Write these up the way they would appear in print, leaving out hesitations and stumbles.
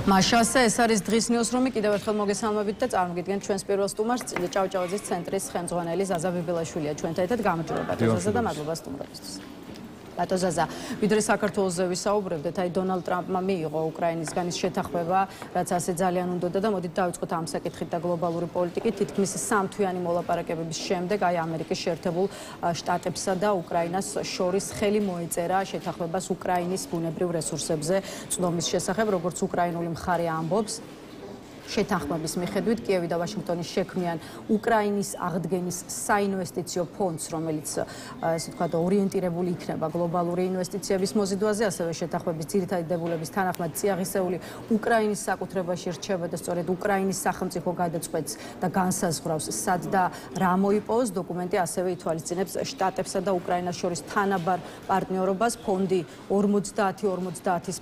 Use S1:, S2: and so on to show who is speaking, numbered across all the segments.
S1: მაშასე ეს არის დღის ნიუსრუმი კიდევ ერთხელ მოგესალმებით და წარმოგიდგენთ ჩვენს პირველ სტუმარს ჭავჭავაძის ცენტრის ხელმძღვანელი ზაზა ბიბილაშვილია ჩვენთან ერთად გამარჯობა ზაზა და მადლობა სტუმრობისთვის. ბატონ ზაზა, ვიდრე საქართველოზე ვისაუბრებდეთ, აი დონალდ ტრამპმა მიიღო უკრაინისგან ის შეთანხმება, რაც ასე ძალიან უნდოდა და მოდით დავიწყოთ ამ საკითხით და გლობალური პოლიტიკით. თითქმის სამთვიანი მოლაპარაკებების შემდეგ აი ამერიკის შეერთებულ შტატებსა და უკრაინას შორის ხელი მოეწერა შეთანხმებას უკრაინის ბუნებრივ რესურსებზე წვდომის შესახებ, როგორც უკრაინული მხარე ამბობს. შეთანხმების მიხედვით კიევი და ვაშინგტონი შექმნიან უკრაინის აღდგენის საინვესტიციო ფონდს, რომელიც ესე ვთქვათ ორიენტირებული იქნება გლობალური ინვესტიციების მოზიდვაზე, ასევე შეთანხმების ძირითადი დებულების თანახმად წიაღისეული უკრაინის საკუთრებაში რჩება და სწორედ უკრაინის სახელმწიფო გადაწყვეტს და განსაზღვრავს სად და რა მოიპოვოს. დოკუმენტი ასევე ითვალისწინებს შტატებსა და უკრაინას შორის თანაბარ პარტნიორობას. ფონდი 50-50-ის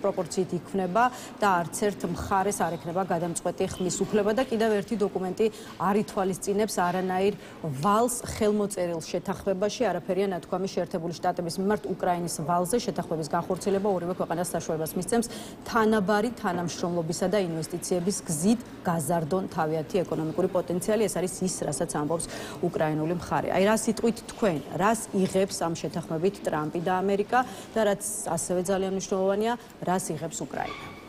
S1: პროპორციით იქმნება და არც ერთ მხარეს არ ექნება გადამწყვეტი ხმის უფლება და კიდევ ერთი დოკუმენტი არ ითვალისწინებს არანაირ ვალს ხელმოწერილ შეთანხმებაში. არაფერია ნათქვამი შეერთებული შტატების მიმართ უკრაინის ვალზე. შეთანხმების განხორციელება ორივე ქვეყანას საშუალებას მისცემს თანაბარი თანამშრომლობისა და ინვესტიციების გზით გაზარდონ თავიანთი ეკონომიკური პოტენციალი. ეს არის ის, რასაც ამბობს უკრაინული მხარე. აი რა სიტყვით თქვენ, რას იღებს ამ შეთანხმებით ტრამპი და ამერიკა და რაც ასევე ძალიან მნიშვნელოვანია, რას იღებს უკრაინა?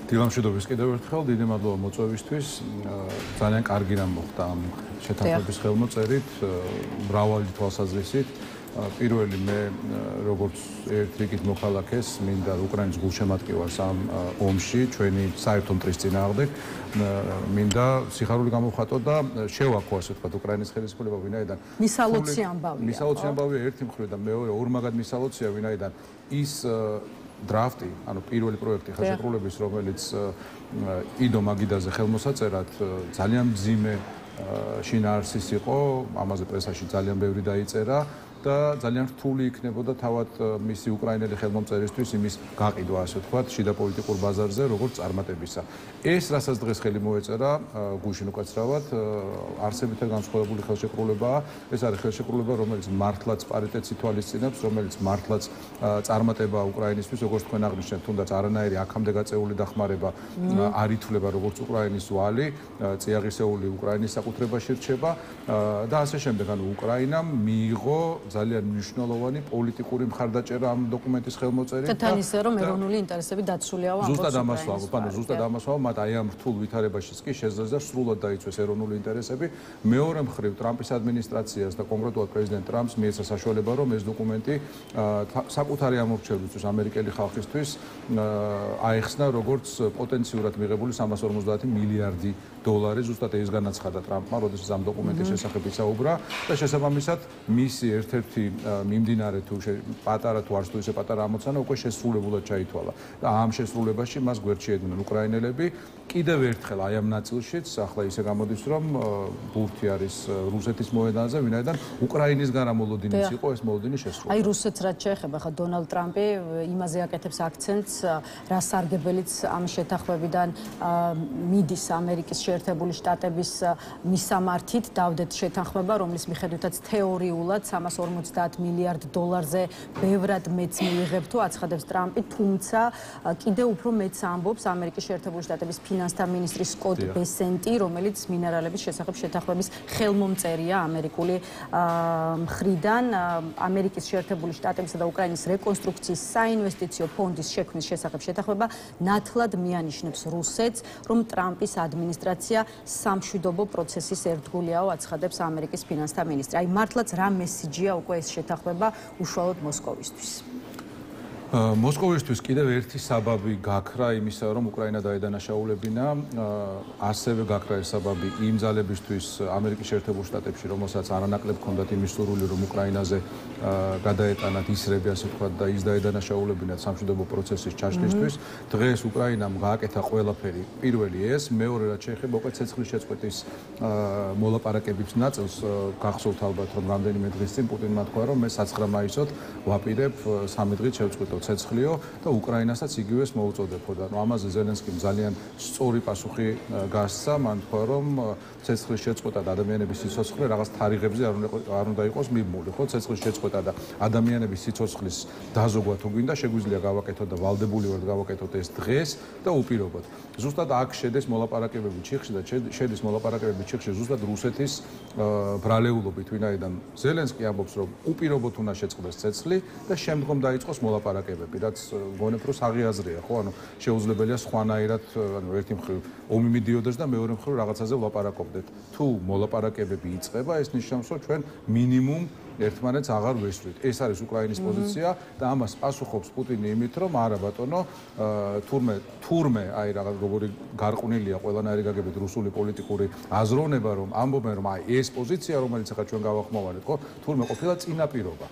S2: დილამშვიდობის კიდევ ერთხელ დიდი მადლობა მოწვევისთვის. ძალიან კარგი რამ მოხდა ამ შეთანხმების ხელმოწერით, მრავალი თვალსაზრისით. პირველი მე როგორც ერთ რიგით მოხალხეს მინდა უკრაინის გულშემატკივარს ამ ომში ჩვენი საერთო მტრის წინააღმდეგ მინდა სიხარული გამოვხატო და შევაქო ასე ვთქვათ უკრაინის ხელისუფლება ვინაიდან
S1: მისალოცი ამბავია.
S2: მისალოცი ამბავია ერთი მხრივ და მეორე ორმაგად მისალოცია ვინაიდან ის დრაფტი, ანუ პირველი პროექტი ხელშეკრულების, რომელიც იდო მაგიდაზე ხელმოსაწერად ძალიან მძიმე შინაარსის იყო, ამაზე პრესაში ძალიან ბევრი დაიწერა და ძალიან რთული იქნებოდა თავად მისი უკრაინელი ხელმომწერისთვის იმის გაყიდვა, ასე ვთქვათ, შიდა პოლიტიკურ ბაზარზე, როგორც წარმატებისა. ეს, რასაც დღეს ხელი მოეწერა, გუშინ უკაცრავად, არსებითად განსხვავებული ხელშეკრულებაა. ეს არის ხელშეკრულება, რომელიც მართლაც პარიტეტს ითვალისწინებს, რომელიც მართლაც წარმატებაა უკრაინისთვის, როგორც თქვენ აღნიშნეთ, თუნდაც არანაირი აქამდე გაწეული დახმარება არ ითვლება როგორც უკრაინის ვალი, წიაღისეული უკრაინის საკუთრებაში რჩება და ასე შემდეგ. ანუ უკრაინამ მიიღო ძალიან მნიშვნელოვანი პოლიტიკური მხარდაჭერა ამ დოკუმენტის ხელმოწერით.
S1: თან ისე რომ ეროვნული ინტერესები დაცულია ამ
S2: ზუსტად ამას ვამბობ, ზუსტად ამას ვამბობ, მათ აი ამ რთულ ვითარებაშიც კი შეძლეს სრულად დაიცვეს ეროვნული ინტერესები. მეორე მხრივ ტრამპის ადმინისტრაციას და კონკრეტულად პრეზიდენტ ტრამპს მიეცა საშუალება, რომ ეს დოკუმენტი საკუთარი ამორჩევლისთვის, ამერიკელი ხალხისთვის აეხსნა როგორც პოტენციურად მიღებული 350 მილიარდი დოლარი. ზუსტად ეს განაცხადა ტრამპმა, როდესაც ამ დოკუმენტის შესახებ ისაუბრა და შესაბამისად მისი ერთ-ერთი მიმდინარე თუ პატარა თუ არც თუ ისე პატარა ამოცანა უკვე შესრულებულად ჩაითვალა და ამ შესრულებაში მას გვერდში ედგნენ უკრაინელები. კიდევ ერთხელ აი ამ ნაწილშიც ახლა ისე გამოდის, რომ ბურთი არის რუსეთის მოედანზე, ვინაიდან უკრაინისგან რა მოლოდინიც იყო, ეს მოლოდინი შესრულდა.
S1: აი რუსეთს რაც შეეხება, ხა დონალდ ტრამპი იმაზე აკეთებს აქცენტს, რა სარგებელიც ამ შეთანხმებიდან მიდის ამერიკის შეერთებული შტატების მისამართით, დავდეთ შეთანხმება, რომლის მიხედვითაც თეორიულად 350 მილიარდ დოლარზე ბევრად მეც მიიღებ თუ აცხადებს ტრამპი, თუმცა კიდევ უფრო მეც ამბობს ამერიკის შეერთებული შტატების ფინანსთა მინისტრი სკოტ ბესენტი, რომელიც მინერალების შესახებ შეთანხმების ხელმომწერია ამერიკული მხრიდან. ამერიკის შეერთებული შტატებისა და უკრაინის რეკონსტრუქციის საინვესტიციო ფონდის შექმნის შესახებ შეთანხმება ნათლად მიანიშნებს რუსეთს, რომ ტრამპის ადმინისტრაცია სამშვიდობო პროცესის ერთგულიაო, აცხადებს ამერიკის ფინანსთა მინისტრი. აი მართლაც რა მესიჯია უკვე ეს შეთანხმება უშუალოდ მოსკოვისთვის?
S2: მოსკოვისთვის კიდევ ერთი საბაბი გაქრა იმისა, რომ უკრაინა დაედანაშაულებინა, ასევე გაქრა ეს საბაბი იმ ძალებისთვის ამერიკის შეერთებულ შტატებში, რომელსაც არანაკლებ ჰქონდათ იმის სურვილი, რომ უკრაინაზე გადაეტანათ ისრები, ასე ვთქვათ, და ის დაედანაშაულებინათ სამშვიდობო პროცესის ჩაშლისთვის. დღეს უკრაინამ გააკეთა ყველაფერი. პირველი ეს, მეორე რაც შეეხება უკვე ცეცხლის შეწყვეტის მოლაპარაკების ნაწილს, გახსოვთ ალბათ, რომ რამდენიმე დღის წინ პუტინმა თქვა, რომ მე 9 მაისს ვაპირებ 3 დღით შევწყვეტო ცეცხლიო და უკრაინასაც იგივეს მოუწოდებოდა. ამაზე ზელენსკიმ ძალიან სწორი პასუხი გასცა, მან თქვა, რომ ცეცხლის შეწყვეტა და ადამიანების სიცოცხლე რაღაც თარიღებზე არ უნდა იყოს მიმული, ხო? ცეცხლის შეწყვეტა და ადამიანების სიცოცხლის დაზოგვა თუ გვინდა, შეგვიძლია გავაკეთოთ და ვალდებულივად გავაკეთოთ ეს დღეს და უპირობოდ. ზუსტად აქ შედეს მოლაპარაკებები ჩიხში და შედის მოლაპარაკებები ჩიხში ზუსტად რუსეთის ბრალეულობით, ვინაიდან ზელენსკი ამბობს, რომ უპირობოდ უნდა შეწყდეს ცეცხლი და შემდგომ დაიწყოს მოლაპარაკებები, რაც მგონებ რომ საღიაზრია, ხო? ანუ შეუძლებელია სხვანაირად, ანუ ერთი მხრივ ომი მიდიოდეს და მეორე მხრივ რაღაცაზე ვლაპარაკობდეთ. თუ მოლაპარაკებები იწყება, ეს ნიშნავს, რომ ჩვენ მინიმუმ ერთმანეთს აღარ ვესვრით. ეს არის უკრაინის პოზიცია და ამას პასუხობს პუტინი იმით, რომ არა ბატონო, თურმე აი რაღაც როგორი გარყვნილია ყველანაირი გაგებით რუსული პოლიტიკური აზროვნება, რომ ამბობენ, რომ აი ეს პოზიცია, რომელიც ახლა ჩვენ გავახმოვანეთ, ხო, თურმე ყოფილა წინაპირობა.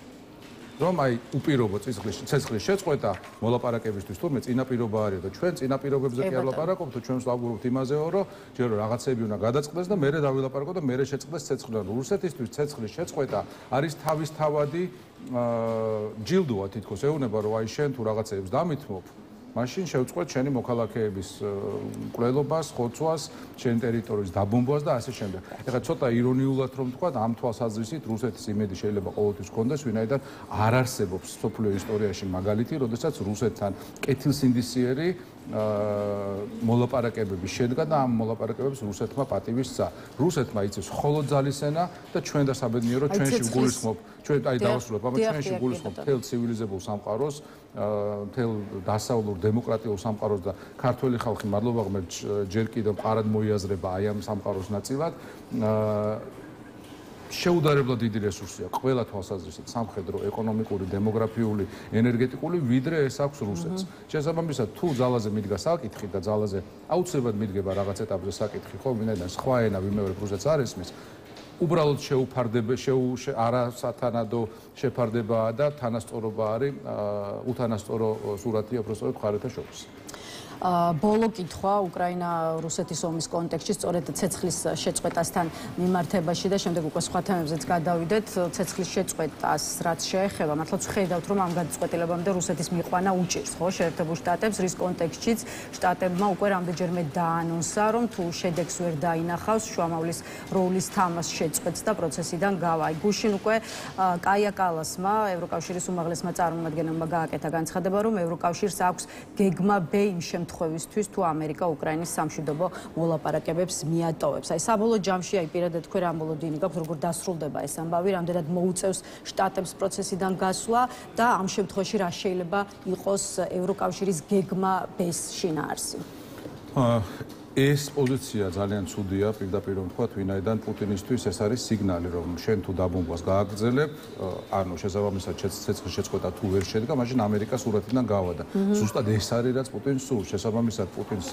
S2: რომ აი უპირობო ცეცხლის შეწყვეტა მოლაპარაკებისთვის თურმე წინაპირობა არის და ჩვენ წინაპირობებზე კი არ ვლაპარაკობთ, ჩვენ ვსაუბრობთ იმაზეო, რომ ჯერ რაღაცები უნდა გადაწყდეს და მერე დავილაპარაკოთ და მერე შეწყდეს ცეცხლი. რუსეთისთვის ცეცხლის შეწყვეტა არის თავისთავადი ჯილდოა თითქოს ეუბნება, რომ აი შენ თუ რაღაცეებს დამithმობ, მაშინ შევწყვეტ შენი მოქალაქეების მკვლელობას, ხოცვას, შენი ტერიტორიის დაბომბვას და ასე შემდეგ. ეხლა ცოტა ირონიულად რომ ვთქვა, ამ თვალსაზრისით რუსეთის იმედი შეიძლება ყოველთვის ჰქონდეს, ვინაიდან არ არსებობს სოფლიო ისტორიაში მაგალითი, როდესაც რუსეთთან კეთილსინდისიერი მოლაპარაკებები შედგა და ამ მოლაპარაკებებს რუსეთმა პატივი სცა. რუსეთმა იცის მხოლოდ ძალისენა და ჩვენ და საბედნიეროდ ჩვენში ვგულისხმობ, ჩვენ აი დავასრულებ, აბა ჩვენში ვგულისხმობ მთელ ცივილიზებულ სამყაროს, მთელ დასავლურ დემოკრატიულ სამყაროს და ქართველი ხალხი მადლობა ღმერთს ჯერ კიდევ მყარად მოიაზრება აი ამ სამყაროს ნაწილად. შეუდარებლად დიდი რესურსი აქვს ყველა თვალსაზრისით, სამხედრო, ეკონომიკური, დემოგრაფიული, ენერგეტიკული, ვიდრე ეს აქვს რუსეთს. შესაბამისად, თუ ძალაზე მიდგა საკითხი და ძალაზე აუცილებლად მიდგება რაღაც ეტაპზე საკითხი, ხო, ვინაიდან სხვა ენა ვიმეორებ რუსეთს არ ესმის, უბრალოდ არასათანადო შეფარდებაა და თანასწორობა არის, უთანასწორო სურათია უბრალოდ მხარეთა შორის.
S1: ბოლო კითხვა უკრაინა-რუსეთის ომის კონტექსტში, სწორედ ცეცხლის შეწყვეტასთან მიმართებაში და შემდეგ უკვე სხვა თემებზეც გადავიდეთ. ცეცხლის შეწყვეტას რაც შეეხება, მართლაც ხედავთ, რომ ამ გადაწყვეტილებამდე რუსეთის მიყვანა უჭირს, ხო, შეერთებულ შტატებს, რის კონტექსტშიც შტატებმა უკვე რამდენჯერმე დაანონსა, რომ თუ შედეგს ვერ დაინახავს, შუამავლის როლის თამას შეწყვეტს და პროცესიდან გავა. გუშინ უკვე კაია კალასმა, ევროკავშირის უმაღლესმა წარმომადგენელმა გააკეთა განცხადება, რომ ევროკავშირს აქვს გეგმა B იმ შემთხვევისთვის, თუ ამერიკა უკრაინის სამშვიდობო მოლაპარაკებებს მიატოვებს. აი საბოლოო ჯამში აი პირადად თქვენ რა ამბოლოდინი გაქვთ, როგორ დასრულდება ეს ამბავი, რამდენად მოუწევს შტატებს პროცესიდან გასვლა და ამ შემთხვევაში რა შეიძლება იყოს ევროკავშირის გეგმა B-ს შინაარსი?
S2: ეს პოზიცია ძალიან ცუდია, პირდაპირ რომ ვთქვათ, ვინაიდან პუტინისთვის ეს არის სიგნალი, რომ შენ თუ დაბომბვას გააგრძელებ, ანუ შესაბამისად ცეცხლის შეწყვეტა თუ ვერ შედგა, მაშინ ამერიკა სურათიდან გავადა. ზუსტად ეს არის რაც პუტინს სურს. შესაბამისად პუტინს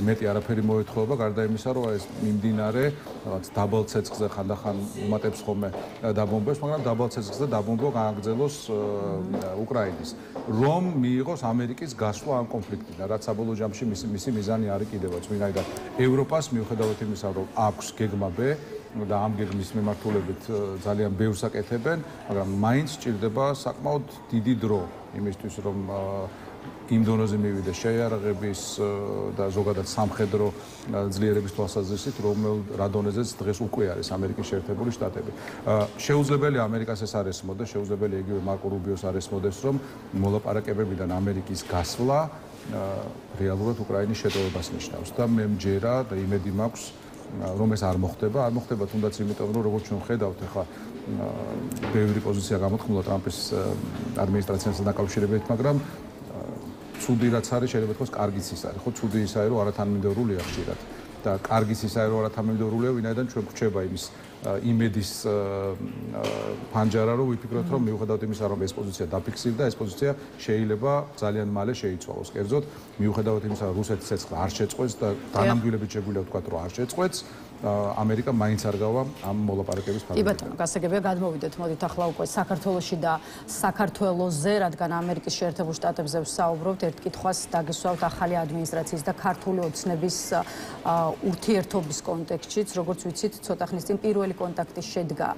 S2: მეტი არაფერი მოეთხოვება, გარდა იმისა, რომ ეს მიმდინარე რაღაც დაბალ ცეცხლზე ხანდახან უმატებს ხოლმე დაბომბვებს, მაგრამ დაბალ ცეცხლზე დაბომბვა გააგრძელოს უკრაინის. რომ მიიღოს ამერიკის გასვლა ამ კონფლიქტიდან, რაც საბოლოო ჯამში მისი მიზანი არის კიდევაც, ვინაიდან ევროპას მიუხედავად იმისა, რომ აქვს გეგმა B და ამ გეგმის მიმართულებით ძალიან ბევრს აკეთებენ, მაგრამ მაინც სჭირდება საკმაოდ დიდი დრო იმისთვის, რომ იმ დონეზე მივიდეს შეიარაღების და ზოგადად სამხედრო ძლიერების თვალსაზრისით, რა დონეზეც დღეს უკვე არის ამერიკის შეერთებული შტატები. შეუძლებელია ამერიკას ეს არ ესმოდეს, შეუძლებელია იგივე მარკო რუბიოს არ ესმოდეს, რომ მოლაპარაკებებიდან ამერიკის გასვლა რეალურად უკრაინის შეტევებას ნიშნავს და მე მჯერა და იმედი მაქვს, რომ ეს არ მოხდება. არ მოხდება თუნდაც იმიტომ, რომ როგორც ჩვენ ხედავთ, ახლა ბევრი პოზიცია გამოთქმულა ტრამპის ადმინისტრაციასთან დაკავშირებით, მაგრამ ცუდი რაც არის, შეიძლება თქვას, კარგიც ის არის, ხო, ცუდი ის არის, რომ არათანმიმდევრულია ხშირად და კარგიც ის არის, რომ არათანმიმდევრულია, ვინაიდან ჩვენ გვრჩება იმის იმედის ფანჯარა, რომ ვიფიქროთ, რომ მიუხედავად იმისა, რომ ეს პოზიცია დაფიქსირდა, ეს პოზიცია შეიძლება ძალიან მალე შეიცვალოს. კერძოდ, მიუხედავად იმისა, რომ რუსეთის ცეცხლი არ შეწყვეტს და დანამდვილებით შეგვიძლია ვთქვათ, რომ არ შეწყვეტს, ამერიკა მაინც არ გავა ამ მოლაპარაკების ფარგლებში.
S1: კი ბატონო, გასაგებია გადმოვიდეთ, მოდით ახლა უკვე საქართველოში და საქართველოზე, რადგან ამერიკის შეერთებულ შტატებზე ვსაუბრობთ, ერთ კითხვას დაგესვავთ ახალი ადმინისტრაციის და ქართული ოცნების ურთიერთობის კონტექსტშიც, როგორც ვიცით, ცოტა ხნის წინ პირველი კონტაქტი შედგა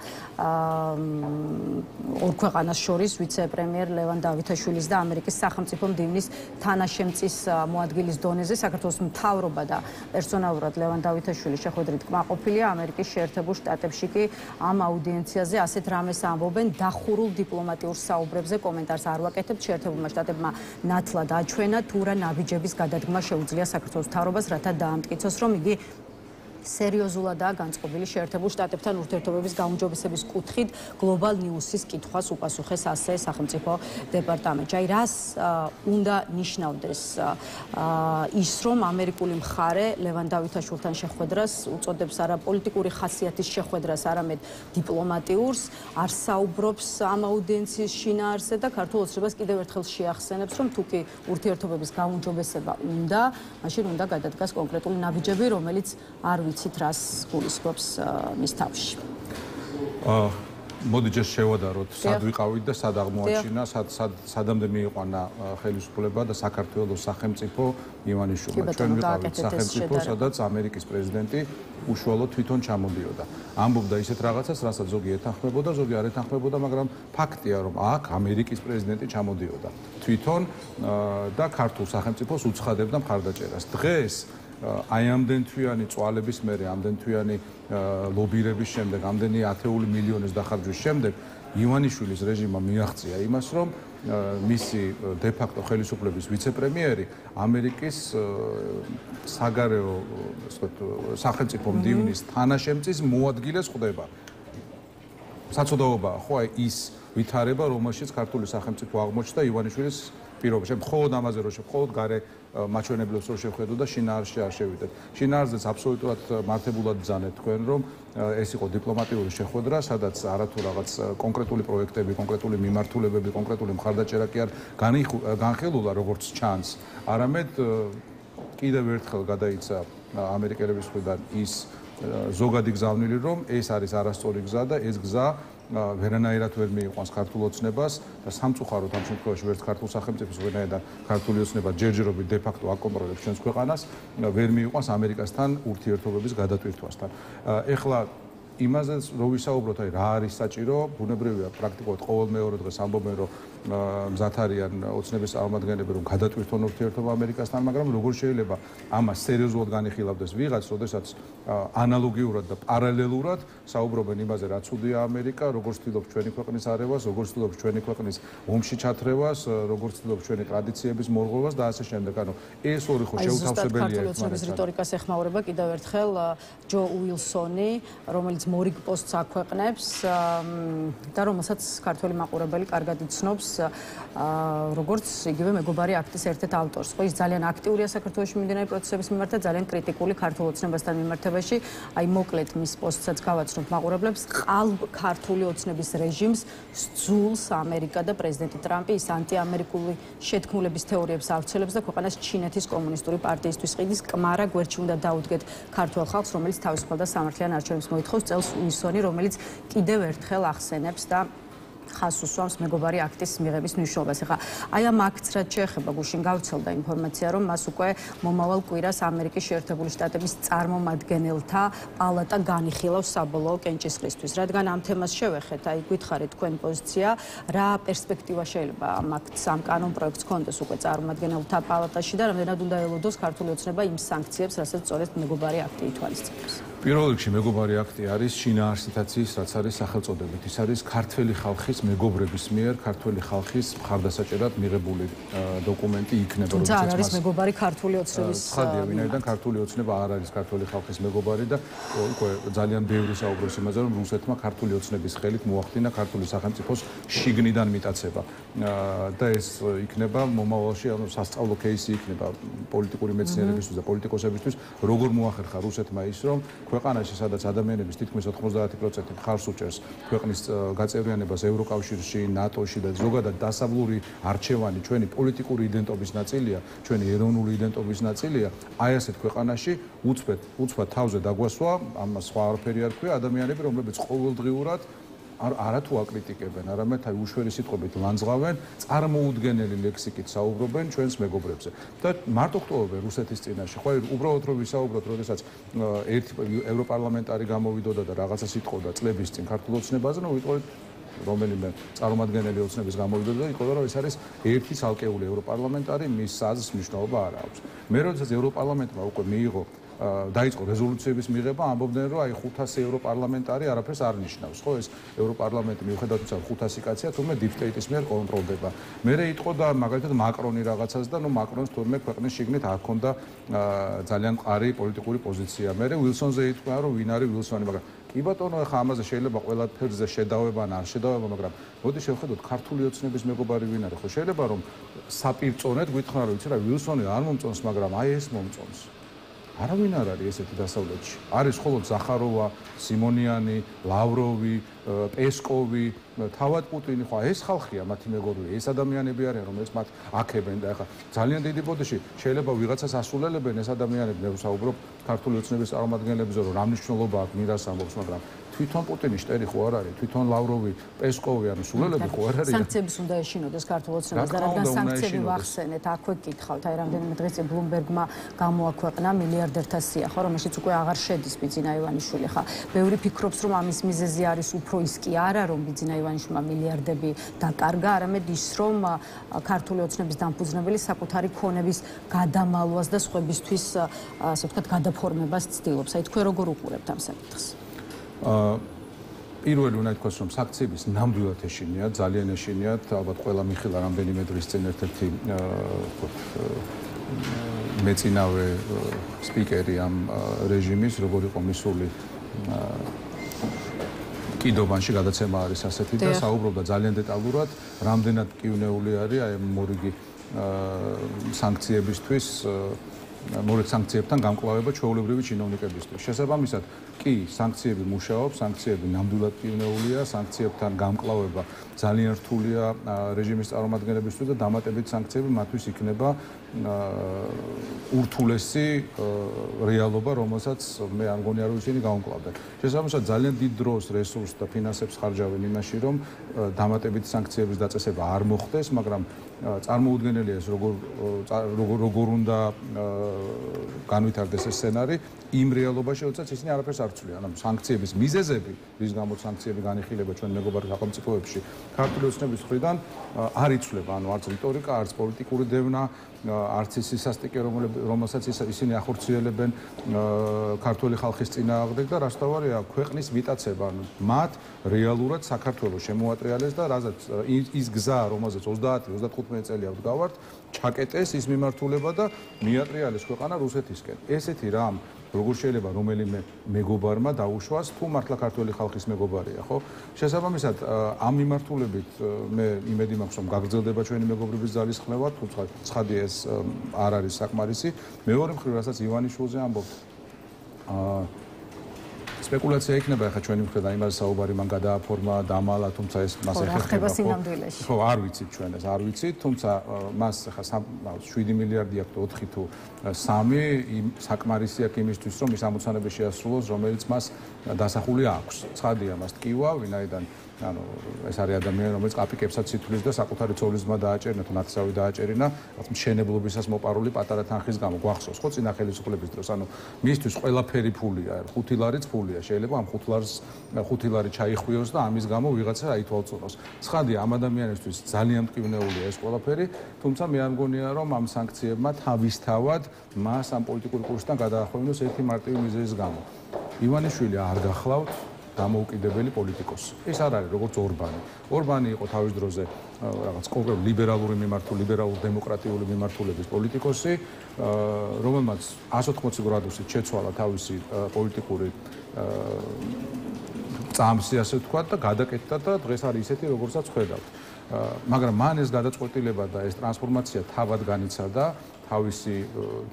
S1: ორ ქვეყანას შორის ვიცე-პრემიერ ლევან დავითაშვილის და ამერიკის სახელმწიფო მდივნის თანაშემწის მოადგილის დონეზე. საქართველოს მთავრობა და პერსონალურად ლევან დავითაშვილი შეხვედრით კმაყოფილია. ამერიკის შეერთებულ შტატებში კი ამ აუდიენციაზე ასეთ რამეს ამბობენ. დახურულ დიპლომატიურ საუბრებზე კომენტარს არ ვაკეთებთ. შეერთებულმა შტატებმა ნათლად აჩვენა თუ რა ნაბიჯების გადადგმა შეუძლია საქართველოს მთავრობას, რათა დაამტკიცოს, რომ იგი სერიოზულადაა განწყობილი შეერთებულ შტატებთან ურთიერთობების გაუმჯობესების კუთხით გლობალ ნიუსის კითხვას უპასუხეს ასე სახელმწიფო დეპარტამენტში. აი რას უნდა ნიშნავდეს ის, რომ ამერიკული მხარე ლევან დავითაშვილთან შეხვედრას უწოდებს არა პოლიტიკური ხასიათის შეხვედრას, არამედ დიპლომატიურს, არ საუბრობს ამ აუდიენციის შინაარსზე და ქართულ ოცნებას კიდევ ერთხელ შეახსენებს, რომ თუკი ურთიერთობების გაუმჯობესება უნდა, მაშინ უნდა გადადგას კონკრეტული ნაბიჯები, რომელიც არ ვიცით რას გულისხმობს მის თავში.
S2: მოდი ჯერ შევადაროთ, სად ვიყავით და სად აღმოაჩინა, სადამდე მიიყვანა ხელისუფლება და საქართველოს სახელმწიფო ივანიშვილმა. ჩვენ ვიყავით სახელმწიფო, სადაც ამერიკის პრეზიდენტი უშუალოდ თვითონ ჩამოდიოდა. ამბობდა ისეთ რაღაცას, რასაც ზოგი ეთანხმებოდა, ზოგი არ ეთანხმებოდა, მაგრამ ფაქტია, რომ აქ ამერიკის პრეზიდენტი ჩამოდიოდა თვითონ და ქართულ სახელმწიფოს უცხადებდა მხარდაჭერას. დღეს აი ამდენ თვიანი წვალების მერე, ამდენ თვიანი ლობირების შემდეგ, ამდენი ათეული მილიონის დახარჯვის შემდეგ ივანიშვილის რეჟიმმა მიაღწია იმას, რომ მისი დე-ფაქტო ხელისუფლების ვიცე-პრემიერი ამერიკის საგარეო სახელმწიფო მდივნის თანაშემწის მოადგილეს ხდება. საცოდაობაა, ხო, აი ის ვითარება, რომელშიც ქართული სახელმწიფო აღმოჩნდა ივანიშვილის პირობაში. მხოლოდ ამაზე რო მხოლოდ გარე მაჩვენებლებს რო შევხედოთ და შინაარსში არ შევიდეთ. შინაარსზეც აბსოლუტურად მართებულად ბრძანეთ თქვენ, რომ ეს იყო დიპლომატიური შეხვედრა, სადაც არათუ რაღაც კონკრეტული პროექტები, კონკრეტული მიმართულებები, კონკრეტული მხარდაჭერა კი არ განხილულა, როგორც ჩანს, არამედ კიდევ ერთხელ გადაიცა ამერიკელების მხრიდან ის ზოგადი გზავნილი, რომ ეს არის არასწორი გზა და ეს გზა ვერანაირად ვერ მიიყვანს ქართულ ოცნებას და სამწუხაროდ ამ შემთხვევაში ვერც ქართულ სახელმწიფოს ვერანაირად ქართული ოცნება ჯერჯერობით დე-ფაქტო აკონტროლებს ჩვენს ქვეყანას, ვერ მიიყვანს ამერიკასთან ურთიერთობების გადატვირთვასთან. ეხლა იმაზე რო ვისაუბროთ, აი რა არის საჭირო, ბუნებრივია პრაქტიკულად ყოველ მეორე დღეს ამბობენ, რომ მზად არიან ოცნების წარმომადგენლები, რომ გადატვირთონ ურთიერთობა ამერიკასთან, მაგრამ როგორ შეიძლება ამას სერიოზულად განიხილავდეს ვიღაც, როდესაც ანალოგიურად და პარალელურად საუბრობენ იმაზე, რა ცუდია ამერიკა, როგორც ცდილობს ჩვენი ქვეყნის არევას, როგორც ცდილობს ჩვენი ქვეყნის ომში ჩათრევას, როგორც ცდილობს ჩვენი ტრადიციების მორღვევას და ასე შემდეგ. ანუ ეს ორი ხო შეუთავსებელია
S1: ერთმანეთთან. რიტორიკას ეხმაურება კიდევ ერთხელ ჯო უილსონი, რომელიც მორიგ პოსტს აქვეყნებს და რომელსაც ქართველი მაყურებელი კარგად იცნობს როგორც იგივე მეგობარი აქტის ერთ-ერთ ავტორს. ხო, ის ძალიან აქტიურია საქართველოში მიმდინარე პროცესების მიმართ და ძალიან კრიტიკული ქართულ ოცნებასთან მიმართებაში. აი მოკლედ მის პოსტსაც გავაცნობთ მაყურებლებს. ყალბ ქართული ოცნების რეჟიმს სძულს ამერიკა და პრეზიდენტი ტრამპი. ის ანტიამერიკული შეთქმულების თეორიებს ავრცელებს და ქვეყანას ჩინეთის კომუნისტური პარტიისთვის ყიდის. კმარა გვერდში უნდა დაუდგეთ ქართულ ხალხს, რომელიც თავისუფალ და სამართლიან არჩევნებს მოითხოვს, წელს უილსონი, რომელიც კიდევ ერთხელ ახსენებს და ხას უსვამს მეგობარი აქტის მიღების მნიშვნელობას. ეხლა აი ამ აქტს რაც შეეხება, გუშინ გავრცელდა ინფორმაცია, რომ მას უკვე მომავალ კვირას ამერიკის შეერთებული შტატების წარმომადგენელთა პალატა განიხილავს საბოლოო კენჭისყრისთვის. რადგან ამ თემას შევეხეთ, აი გითხარით თქვენი პოზიცია, რა პერსპექტივა შეიძლება ამ აქტს, ამ კანონპროექტს კონდეს უკვე წარმომადგენელთა პალატაში და რამდენად უნდა ელოდოს ქართული ოცნება იმ სანქციებს, რასაც სწორედ მეგობარი აქტი ითვალისწინებს.
S2: პირველ რიგში მეგობარი აქტი არის შინაარსიტაციის, რაც არის სახელწოდებით. ის არის ქართველი ხალხის მეგობრების მიერ ქართველი ხალხის მხარდასაჭერად მიღებული დოკუმენტი იქნება,
S1: თუმცა არ არის მეგობარი ქართული ოცნების.
S2: ცხადია, ვინაიდან ქართული ოცნება არ არის ქართველი ხალხის მეგობარი და უკვე ძალიან ბევრი საუბრობს იმაზე, რომ რუსეთმა ქართული ოცნების ხელით მოახდინა ქართული სახელმწიფოს შიგნიდან მიტაცება. და ეს იქნება მომავალში, ანუ სასწავლო кейსი იქნება პოლიტიკური მეცნიერებისთვის და პოლიტიკოსებისთვის, როგორ მოახერხა რუსეთმა ის, რომ ქვეყანაში, სადაც ადამიანების თითქმის 90% მხარს უჭერს ქვეყნის გაწევრიანებას ევროკავშირში, ნატოში და ზოგადად დასავლური არჩევანი ჩვენი პოლიტიკური იდენტობის ნაწილია, ჩვენი ეროვნული იდენტობის ნაწილია, აი ასეთ ქვეყანაში უცბად თავზე დაგვასვა, ამას სხვა არაფერი არ ქვია, ადამიანები, რომლებიც ყოველდღიურად არათუ აკრიტიკებენ, არამედ აი უშვერი სიტყვებით ლანძღავენ, წარმოუდგენელი ლექსიკით საუბრობენ ჩვენს მეგობრებზე. და მარტო ხტოვებენ რუსეთის წინაშე. ხო, უბრალოდ რომ ვისაუბროთ, როდესაც ერთი ევროპარლამენტარი გამოვიდოდა და რაღაცა სიტყოდა წლების წინ ქართულ ოცნებაზე, ნუ ვიტყოდით რომელიმე წარმომადგენელი ოცნების გამოვიდოდა და იყო რომ ეს არის ერთი ცალკეული ევროპარლამენტარი, მის საზს მნიშვნელობა არ აქვს. მე როდესაც ევროპარლამენტმა უკვე მიიღო დაიწყო რეზოლუციების მიღება, ამბობდნენ რომ აი 500 ევროპარლამენტარი არაფერს არ ნიშნავს, ხო, ეს ევროპარლამენტი მიუხედავად იმისა, რომ 500 კაცია, თუმე deep state-ის მიერ კონტროლდება. მერე იტყოდა მაგალითად მაკრონი რაღაცას და ნუ მაკრონს თურმე ქვეყნის შიგნით არ ჰქონდა ძალიან მყარი პოლიტიკური პოზიცია. მერე ვილსონზე იტყვა რომ ვინ არის ვილსონი, მაგრამ კი ბატონო, ახლა ამაზე შეიძლება ყველაფერზე შედავება ან არ შედავება, მაგრამ მოდი შევხედოთ ქართული ოცნების მეგობარი ვინ არის, ხო, შეიძლება რომ საპირწონედ გითხრა რომ იცი რა ვილსონი არ მომწონს, მაგრამ აი ეს მომწონს. არავინ არ არის ესეთი დასავლეთში. არის მხოლოდ ზახაროვა, სიმონიანი, ლავროვი, პესკოვი, თავად პუტინი, ხო, ეს ხალხია მათი მეგობრები, ეს ადამიანები არიან, რომელიც მათ აქებენ და ახლა ძალიან დიდი ბოდიში შეიძლება ვიღაცას ასულელებენ ეს ადამიანები, მე ვსაუბრობ ქართული ოცნების წარმომადგენლებზე, რომ რა მნიშვნელობა აქვს მირას ამბობს, მაგრამ თვითონ პუტინი შტერი ხო არ არის, თვითონ ლავროვი, პესკოვი, ანუ სულელები ხო არ არიან.
S1: სანქციებს უნდა ეშინოდეს ქართულ ოცნებას და რადგან სანქციები ვახსენეთ, აქვე გითხავთ, აი რამდენიმე დღეს წინ ბლუმბერგმა გამოაქვეყნა მილიარდერთა სია, ხო, რომელშიც უკვე აღარ შედის ბიძინა ივანიშვილი, ხა. ბევრი ფიქრობს, რომ ამის მიზეზი არის უფრო ის კი არა, რომ ბიძინა ივანიშვილმა მილიარდები დაკარგა, არამედ ის, რომ ქართული ოცნების დამფუძნებელი საკუთარი ქონების გადამალვას და სხვებისთვის, ასე ვთქვათ, გადაფორმებას ცდილობს. აი თქვენ როგორ უყურებთ ამ საკითხს?
S2: პირველი უნდა ითქვას, რომ სანქციების ნამდვილად ეშინიათ, ძალიან ეშინიათ, ალბათ ყველა მიხილა რამდენიმე დღის წინ ერთ-ერთი მეწინავე სპიკერი ამ რეჟიმის, როგორ იყო მისული კიდობანში გადაცემა არის ასეთი და საუბრობდა ძალიან დეტალურად, რამდენად კივნეული არის აი მორიგი სანქციებისთვის, მორიგ სანქციებთან გამკლავება ჩვეულებრივი ჩინოვნიკებისთვის. შესაბამისად, კი, სანქციები მუშაობს, სანქციები ნამდვილად კივნეულია, სანქციებთან გამკლავება ძალიან რთულია რეჟიმის წარმომადგენლებისთვის და დამატებით სანქციები მათთვის იქნება ურთულესი რეალობა, რომელსაც მე არ მგონია რომ ისინი გაუმკლავდნენ. შესაბამისად, ძალიან დიდ დროს, რესურსს და ფინანსებს ხარჯავენ იმაში, რომ დამატებით სანქციების დაწესება არ მოხდეს, მაგრამ წარმოუდგენელია ეს როგორ უნდა განვითარდეს ეს სცენარი იმ რეალობაში, როდესაც ისინი არაფერს არ ცვლიან. ანუ სანქციების მიზეზები, რის გამოც სანქციები განიხილება ჩვენ მეგობარ სახელმწიფოებში, ქართული ოცნების მხრიდან არ იცვლება, ანუ არც რიტორიკა, არც პოლიტიკური დევნა, არც ის სასტიკე, რომელსაც ისინი ახორციელებენ ქართული ხალხის წინააღმდეგ და რაც თავარია, ქვეყნის მიტაცება, ანუ მათ რეალურად საქართველოს შემოატრიალეს და რაზეც ის გზა, რომელზეც 30-35 წელია ვდგავართ, ჩაკეტეს ის მიმართულება და მიატრიალეს ქვეყანა რუსეთისკენ. ესეთი რამ როგორ შეიძლება რომელიმე მეგობარმა დაუშვას, თუ მართლა ქართული ხალხის მეგობარია, ხო? შესაბამისად, ამ მიმართულებით მე იმედი მაქვს, რომ გაგრძელდება ჩვენი მეგობრების ძალისხმევა, თუმცა ცხადია ეს არ არის საკმარისი. მეორე მხრივ, რასაც ივანიშვილზე ამბობთ, სპეკულაცია იქნება ახლა ჩვენი მხრიდან იმაზე საუბარი მან გადააფორმა, დამალა, თუმცა ეს მას ეხება
S1: სინამდვილეში.
S2: ხო, არ ვიცით ჩვენ ეს, არ ვიცით, თუმცა მას ახლა 7 მილიარდი აქვს 4 თუ 3 საკმარისი აქვს იმისთვის, რომ ის ამოცანები შეასრულოს, რომელიც მას დასახული აქვს. ცხადია, მას ტკივა, ვინაიდან ანუ ეს არის ადამიანი, რომელიც კაპიკებსაც ითვლის და საკუთარი ცოლის ძმა დააჭერინა, თუ ნათესავი დააჭერინა, რაც მშენებლობისას მოპარული პატარა თანხის გამო გვახსოვს, ხო, წინა ხელისუფლების დროს, ანუ მისთვის ყველაფერი ფულია, 5 ლარიც ფულია, შეიძლება ამ 5 ლარი ჩაიხვიოს და ამის გამო ვიღაცა აითვალწუნოს. ცხადია, ამ ადამიანისთვის ძალიან მტკივნეულია ეს ყველაფერი, თუმცა მე არ მგონია, რომ ამ სანქციებმა თავისთავად მას ამ პოლიტიკური კურსიდან გადაახვევინოს ერთი მარტივი მიზეზის გამო. ივანიშვილი არ გახლავთ დამოუკიდებელი პოლიტიკოსი. ეს არ არის როგორც ორბანი. ორბანი იყო თავის დროზე რაღაც კონკრეტ ლიბერალური ლიბერალურ დემოკრატიული მიმართულების პოლიტიკოსი, რომელმაც 180 გრადუსით შეცვალა თავისი პოლიტიკური წამსი, ასე ვთქვათ, და გადაკეთდა და დღეს არის ისეთი, როგორცაც ხედავთ. მაგრამ მან ეს გადაწყვეტილება და ეს ტრანსფორმაცია თავად განიცადა თავისი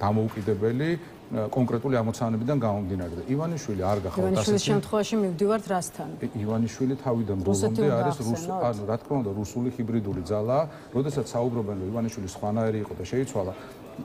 S2: დამოუკიდებელი კონკრეტული ამოცანებიდან გამომდინარე და ივანიშვილი არ გახავთ ასეთი.
S1: ივანიშვილის შემთხვევაში მივდივართ რასთან?
S2: ივანიშვილი თავიდან ბოლომდე არის ანუ რა თქმა უნდა რუსული ჰიბრიდული ძალა, როდესაც საუბრობენ რომ ივანიშვილი სხვანაირი იყო და შეიცვალა,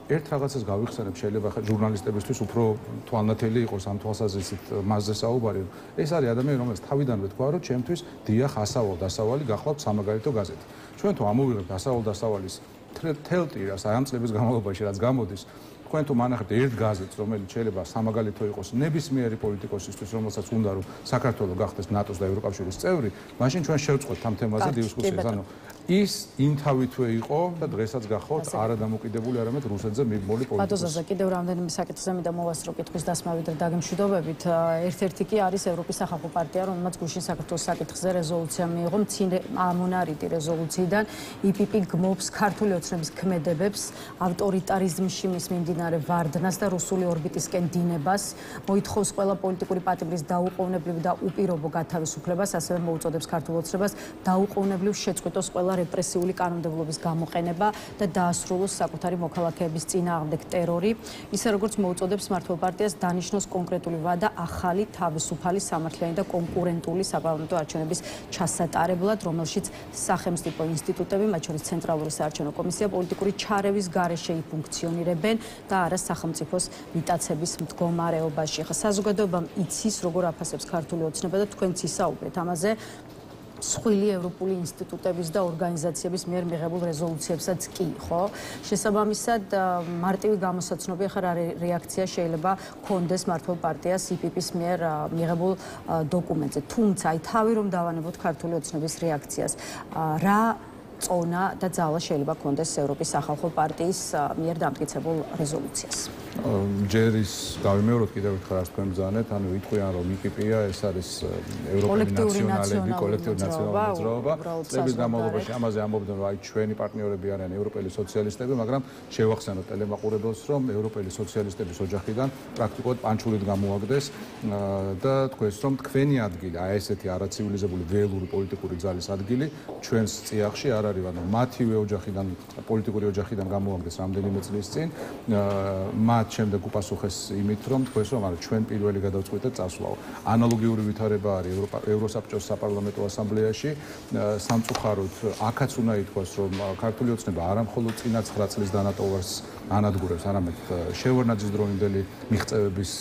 S2: ერთ რაღაცას გავიხსენებ, შეიძლება ჟურნალისტებისთვის უფრო თვალნათელი იყოს ამ თვალსაზრისით მასზე საუბარი. ეს არის ადამიანი, რომელიც თავიდანვე თქვა, რომ ჩემთვის დიახ, ასავალ-დასავალი გახლავთ სამაგალითო გაზეთი. ჩვენ თუ ამოვიღებთ ასავალ-დასავალის თელ ტირას ამ წლების განმავლობაში, რაც გამოდის, თქვენ თუ მანახებთ ერთ გაზეთს, რომელიც შეიძლება სამაგალითო იყოს ნებისმიერი პოლიტიკოსისთვის, რომელსაც უნდა რომ საქართველოს გახდეს ნატოს და ევროკავშირის წევრი, მაშინ ჩვენ შევწყვეტთ ამ თემაზე დისკუსიას. ანუ ის იმთავითვე იყო და დღესაც გახავთ არადამოკიდებული, არამედ რუსეთზე მიბმული პოლიტიკოსი.
S1: ბატონო, კიდევ რამდენიმე საკითხზე მინდა მოვასწრო კითხვის დასმა ვიდრე დაგემშვიდობებით. ერთ-ერთი კი არის ევროპის სახალხო პარტია, რომელმაც გუშინ საქართველოს საკითხზე რეზოლუცია მიიღო მცირე მონარიტი რეზოლუციიდან. IPP გმობს ქართული ოცნების ქმედებებს, ავტორიტარიზმში მის მიმდინარე ვარდნას და რუსული ორბიტისკენ დინებას, მოითხოვს ყველა პოლიტიკური პატიმრის დაუყოვნებლივ და უპირობო გათავისუფლებას, ასევე მოუწოდებს ქართულ ოცნებას დაუყოვნებლივ შეწყვიტოს ყველა რეპრესიული კანონმდებლობის გამოყენება და დაასრულოს საკუთარი მოქალაქეების წინააღმდეგ ტერორი, ისე როგორც მოუწოდებს მმართველ პარტიას დანიშნოს კონკრეტული ვადა ახალი თავისუფალი სამართლიანი და კონკურენტული საპარლამენტო არჩევნების ჩასატარებლად, რომელშიც სახელმწიფო ინსტიტუტები, მათ შორის ცენტრალური საარჩევნო კომისია, პოლიტიკური ჩარევის გარეშე იფუნქციონირებენ და არა სახელმწიფოს მიტაცების მდგომარეობაში. ხა საზოგადოებამ იცის, როგორ აფასებს ქართული ოცნება და თქვენც ისაუბრეთ ამაზე. სხვილი ევროპული ინსტიტუტების და ორგანიზაციების მიერ მიღებულ რეზოლუციებსაც კი, ხო? შესაბამისად, მარტივი გამოსაცნობი ახლა რა რეაქცია შეიძლება ქონდეს მმართველ პარტიას IPP-ის მიერ მიღებულ დოკუმენტზე. თუმცა, აი თავი რომ დავანებოთ ქართული ოცნების რეაქციას, რა წონა და ძალა შეიძლება ქონდეს ევროპის სახალხო პარტიის მიერ დამტკიცებულ რეზოლუციას.
S2: ჯერ ის გავიმეოროთ კიდევ ერთხელ რაც თქვენ ბრძანეთ, ანუ იტყვიან რომ IPP-ია ეს არის ევროპელი ნაციონალები, კოლექტიური ნაციონალური მოძრაობა. წლების განმავლობაში ამაზე ამბობდნენ, რომ აი ჩვენი პარტნიორები არიან ევროპელი სოციალისტები, მაგრამ შევახსენოთ ტელემაყურებელს, რომ ევროპელი სოციალისტების ოჯახიდან პრაქტიკულად პანჩურით გამოაგდეს და თქვენს რომ თქვენი ადგილი, აი ესეთი არაცივილიზებული ველური პოლიტიკური ძალის ადგილი ჩვენს წიაღში არ არის, ანუ მათივე ოჯახიდან, პოლიტიკური ოჯახიდან გამოაგდეს რამდენიმე წლის წინ, მათ შემდეგ უპასუხეს იმით, რომ თქვენს რომ არა ჩვენ პირველი გადავწყვიტეთ წასვლაო. ანალოგიური ვითარება არის ევროსაბჭოს საპარლამენტო ასამბლეაში. სამწუხაროდ, აქაც უნდა ითქვას, რომ ქართული ოცნება არა მხოლოდ წინა 9 წლის დანატოვარს ანადგურებს, არამედ შევარნაძის დროინდელი მიღწევების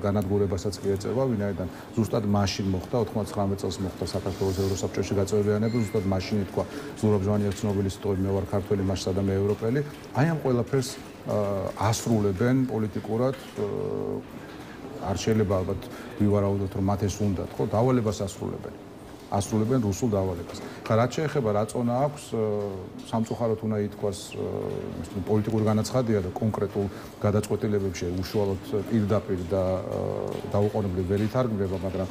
S2: განადგურებასაც კი ეწევა, ვინაიდან ზუსტად მაშინ მოხდა 99 წელს მოხდა საქართველოს ევროსაბჭოში გაწევრიანება, ზუსტად მაშინ ითქვა ზურაბ ჟვანიას ცნობილი სიტყვები მე ვარ ქართველი მასშტაბ და მე ევროპელი. აი ამ ყველაფერს ასრულებენ პოლიტიკურად არ შეიძლება ალბათ ვივარაუდოთ რომ მათ ეს უნდათ ხო დავალებას ასრულებენ რუსულ დავალებას. ხა რაც შეეხება რა წონა აქვს სამწუხაროდ უნდა ითქვას პოლიტიკური განაცხადია და კონკრეტულ გადაწყვეტილებებში უშუალოდ პირდაპირ და დაუყოვნებლივ ვერ ითარგმნება, მაგრამ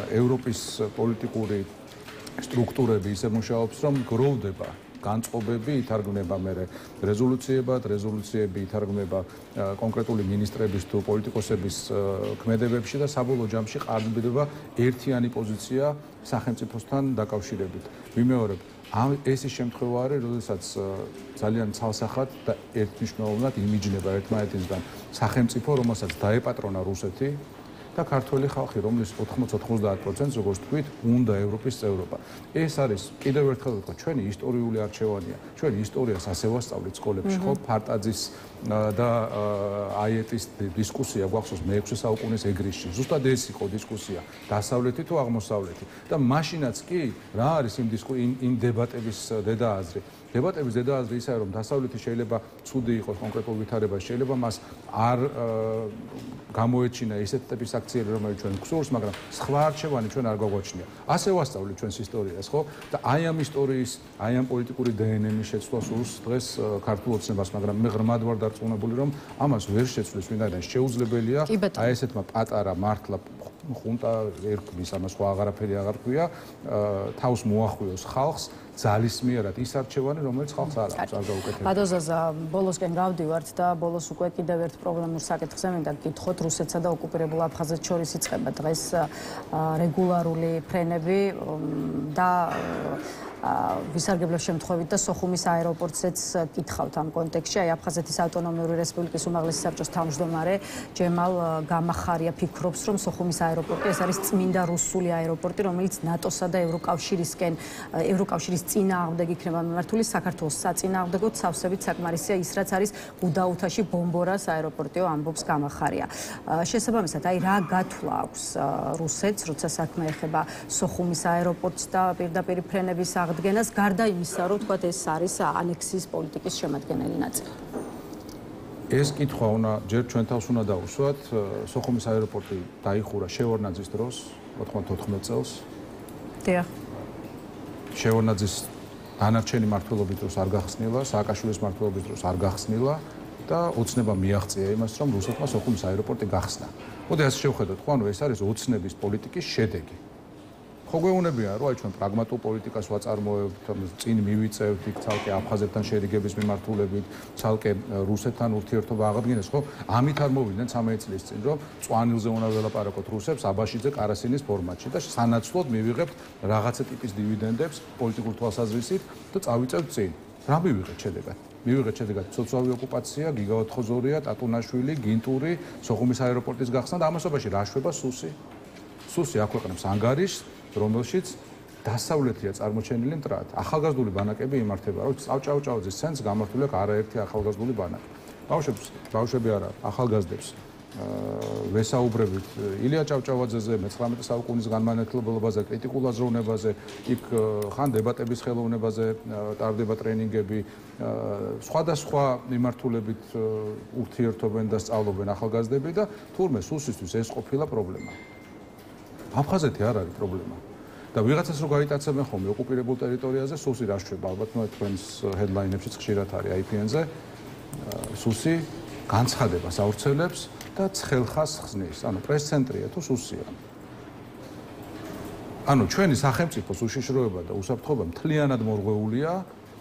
S2: ევროპის პოლიტიკური სტრუქტურები ისე მუშაობს რომ გროვდება განწყობები ითარგმნება მერე რეზოლუციები ითარგმნება კონკრეტული ministrების თუ პოლიტიკოსების ქმედებებში და საბოლოო ჯამში ყალიბდება ერთიანი პოზიცია სახელმწიფოსთან დაკავშირებით. ვიმეორებ, ეს ის შემთხვევა არის, როდესაც ძალიან ცალსახად და ერთმნიშვნელოვნად იმიჯნება ერთმანეთისგან სახელმწიფო, რომელსაც დაეპატრონა რუსეთი და ქართველი ხალხი, რომლის 80-90%, როგორც თქვით, უნდა ევროპის წევრობა. ეს არის კიდევ ერთხელ ვთქვა, ჩვენი ისტორიული არჩევანია. ჩვენ ისტორიას ასე ვასწავლით სკოლებში, ხო? ფარტაძის და აიეტის დისკუსია გვახსოვს მე-6 საუკუნის ეგრისში. ზუსტად ეს იყო დისკუსია, დასავლეთი თუ აღმოსავლეთი. და მაშინაც კი რა არის იმ დებატების დედააზრი? დებატების დედააზრი ისაა, რომ დასავლეთი შეიძლება ცუდი იყოს კონკრეტულ ვითარებას, შეიძლება მას არ გამოეჩინა ისეთ ტიპის აქციები, რომელიც ჩვენ გვსურს, მაგრამ სხვა არჩევანი ჩვენ არ გვაგვაჩნია. ასე ვასწავლით ჩვენს ისტორიას, ხო? და აი ამ ისტორიის, აი ამ პოლიტიკური დნმ-ის შეცვლა სურს დღეს ქართულ ოცნებას, მაგრამ მე ღრმად ვარ დარწმუნებული, რომ ამას ვერ შეცვლის, ვინაიდან შეუძლებელია აი ესეთმა პატარა მართლა ხუნტა ერქმის, ამას სხვა აღარაფერი აღარ ქვია, თავს მოახვიოს ხალხს ძალისმიერად ის არჩევანი, რომელიც ხალხს არ აქვს, არ გაუკეთებია.
S1: ბატონზაზა, ბოლოსკენ გავდივართ და ბოლოს უკვე კიდევ ერთ პრობლემურ საკითხზე მინდა გითხოთ, რუსეთსა და ოკუპირებულ აფხაზეთს შორის იწყება დღეს რეგულარული ფრენები და ვისარგებლებ შემთხვევით და სოხუმის აეროპორტზეც კითხავთ ამ კონტექსტში. აი აფხაზეთის ავტონომიური რესპუბლიკის უმაღლესი საბჭოს თავმჯდომარე ჯემალ გამახარია ფიქრობს, რომ სოხუმის აეროპორტი ეს არის წმინდა რუსული აეროპორტი, რომელიც ნატოსა და ევროკავშირის წინააღმდეგ იქნება მიმართული. საქართველოს საწინააღმდეგოდ სავსებით საკმარისია ის, რაც არის გუდაუთაში ბომბორას აეროპორტიო, ამბობს გამახარია. შესაბამისად, აი რა გათვლა აქვს რუსეთს, როცა საქმე ეხება სოხუმის აეროპორტს და პირდაპირ ფრენების აღდგენას, გარდა იმისა, რომ თქვათ ეს არის ანექსიის პოლიტიკის შემადგენელი ნაწილი.
S2: ეს კითხვა ჯერ ჩვენ თავს უნდა დაუსვათ. სოხუმის აეროპორტი დაიხურა შევარნაძის დროს 94 წელს.
S1: დიახ.
S2: შევარნაძის დანარჩენი მმართველობის დროს არ გახსნილა, სააკაშვილის მმართველობის დროს არ გახსნილა და ოცნება მიაღწია იმას, რომ რუსეთმა სოხუმის აეროპორტი გახსნა. მოდი ასე შევხედოთ, ხო, ეს არის ოცნების პოლიტიკის შედეგი. ხო გვეუბნებიან, რომ აი ჩვენ პრაგმატულ პოლიტიკას ვაწარმოებთ, წინ მივიწევთ იქ ცალკე აფხაზეთთან შერიგების მიმართულებით, ცალკე რუსეთთან ურთიერთობა აღდგენას, ხო? ამით არ მოვიდნენ 13 წლის წინ, რომ წვანილზე უნდა ველაპარაკოთ რუსებს აბაშიძე კარასინის ფორმატში და სანაცვლოდ მივიღებთ რაღაცა ტიპის დივიდენდებს პოლიტიკურ თვალსაზრისით და წავიწევთ წინ. რა მივიღეთ შედეგად? მივიღეთ შედეგად სოციალური ოკუპაცია, გიგავად ხოზორია, ტატუნაშვილი, გინტური, სოხუმის აეროპორტის გახსნა და ამასობაში რა შვება სუსი? სუსი აქვეყნებს ანგარიშს, რომელშიც დასავლეთია წარმოჩენილი მტრად. ახალგაზრდული ბანაკები იმართება, რომ წავჭავჭავაძის ცენტრს გამართული აქვს არაერთი ახალგაზრდული ბანაკი. ბავშვები არა, ახალგაზრდებს ვესაუბრებით ილია ჭავჭავაძეზე, მე-19 საუკუნის განმანათლებლობაზე, კრიტიკულ აზროვნებაზე, იქ ხან დებატების ხელოვნებაზე ტარდება ტრენინგები, სხვადასხვა მიმართულებით ურთიერთობენ და სწავლობენ ახალგაზრდები და თურმე სუსისთვის ეს ყოფილა პრობლემა. აფხაზეთი არ არის პრობლემა. და ვიღაცას რო გაიტაცებენ ხოლმე ოკუპირებულ ტერიტორიაზე, სუსი რა შვება, ალბათ თქვენს ჰედლაინებშიც ხშირად არის IPN-ზე. სუსი განცხადებას ავრცელებს და ცხელხას ხსნის. ანუ პრეს-ცენტრია თუ სუსია. ანუ ჩვენი სახელმწიფოს უშიშროება და უსაფრთხოება მთლიანად მორღვეულია.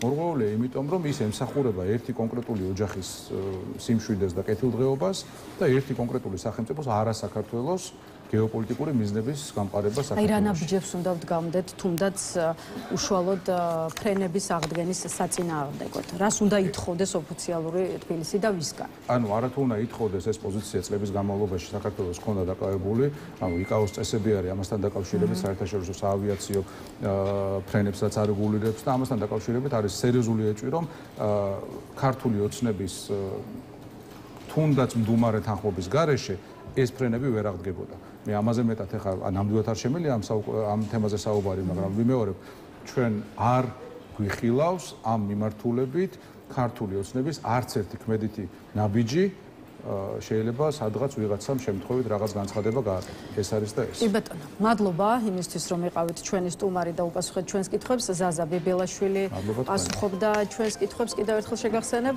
S2: მორღვეულია იმიტომ, რომ ის ემსახურება ერთი კონკრეტული ოჯახის სიმშვიდეს და კეთილდღეობას და ერთი კონკრეტული სახელმწიფოს არასაქართველოს გეოპოლიტიკური მიზნების გამყარებას საქართველოში.
S1: აი რა ნაბიჯებს უნდა ვდგამდეთ, თუნდაც უშუალოდ ფრენების აღდგენის საწინააღმდეგოდ. რას უნდა ითხოვდეს ოფიციალური თბილისი და ვისგან?
S2: ანუ არათუ უნდა ითხოვდეს ეს პოზიცია წლების განმავლობაში საქართველოს ჰქონდა დაკავებული, ანუ იკაოს წესები არის ამასთან დაკავშირებით, საერთაშორისო საავიაციო ფრენებსაც არეგულირებს და ამასთან დაკავშირებით არის სერიოზული ეჭვი, რომ ქართული ოცნების თუნდაც მდუმარე თანხმობის გარეშე ეს ფრენები ვერ აღდგებოდა. მე ამაზე მეტად ეხლა ნამდვილად არ შემიძლია ამ თემაზე საუბარი, მაგრამ ვიმეორებ, ჩვენ არ გვიხილავს ამ მიმართულებით ქართული ოცნების არც ერთი ქმედითი ნაბიჯი შეიძლება სადღაც ვიღაცამ შემთხვევით რაღაც განცხადება გააკეთოს. ეს არის და ეს.
S1: კი ბატონო, მადლობა იმისთვის, რომ იყავით ჩვენი სტუმარი და უპასუხეთ ჩვენს კითხვებს. ზაზა ბიბილაშვილი პასუხობდა ჩვენს კითხვებს. კიდევ ერთხელ შეგახსენებ.